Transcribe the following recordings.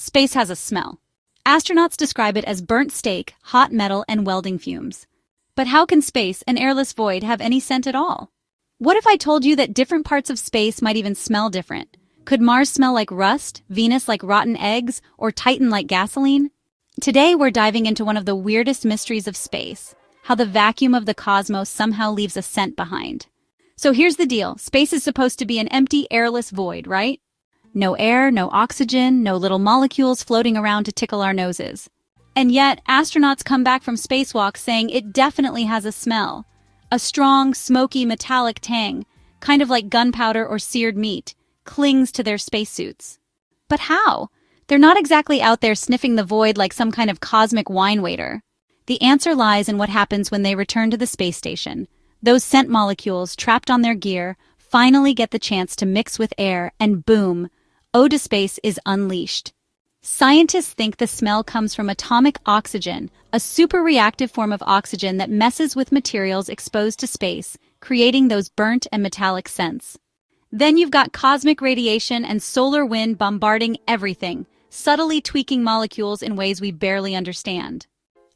Space has a smell. Astronauts describe it as burnt steak, hot metal, and welding fumes. But how can space, an airless void, have any scent at all? What if I told you that different parts of space might even smell different? Could Mars smell like rust, Venus like rotten eggs, or Titan like gasoline? Today we're diving into one of the weirdest mysteries of space, how the vacuum of the cosmos somehow leaves a scent behind. So here's the deal, space is supposed to be an empty, airless void, right? No air, no oxygen, no little molecules floating around to tickle our noses. And yet, astronauts come back from spacewalks saying it definitely has a smell. A strong, smoky, metallic tang, kind of like gunpowder or seared meat, clings to their spacesuits. But how? They're not exactly out there sniffing the void like some kind of cosmic wine waiter. The answer lies in what happens when they return to the space station. Those scent molecules trapped on their gear finally get the chance to mix with air, and boom, Eau de Space is unleashed. Scientists think the smell comes from atomic oxygen, a super-reactive form of oxygen that messes with materials exposed to space, creating those burnt and metallic scents. Then you've got cosmic radiation and solar wind bombarding everything, subtly tweaking molecules in ways we barely understand.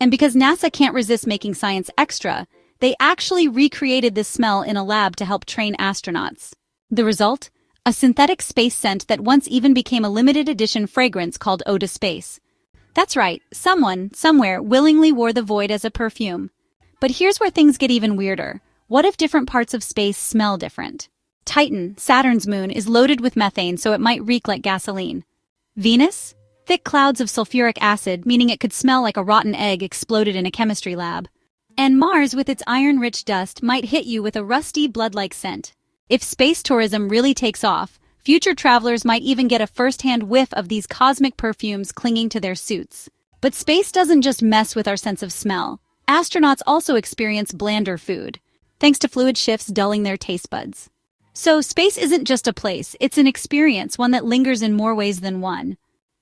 And because NASA can't resist making science extra, they actually recreated this smell in a lab to help train astronauts. The result? A synthetic space scent that once even became a limited edition fragrance called Eau de Space. That's right, someone, somewhere, willingly wore the void as a perfume. But here's where things get even weirder. What if different parts of space smell different? Titan, Saturn's moon, is loaded with methane, so it might reek like gasoline. Venus? Thick clouds of sulfuric acid, meaning it could smell like a rotten egg exploded in a chemistry lab. And Mars, with its iron-rich dust, might hit you with a rusty, blood-like scent. If space tourism really takes off, future travelers might even get a first-hand whiff of these cosmic perfumes clinging to their suits. But space doesn't just mess with our sense of smell. Astronauts also experience blander food, thanks to fluid shifts dulling their taste buds. So space isn't just a place, it's an experience, one that lingers in more ways than one.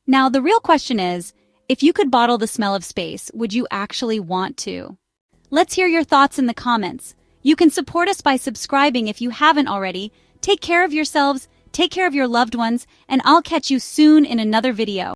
Now, the real question is, if you could bottle the smell of space, would you actually want to? Let's hear your thoughts in the comments. You can support us by subscribing if you haven't already. Take care of yourselves, take care of your loved ones, and I'll catch you soon in another video.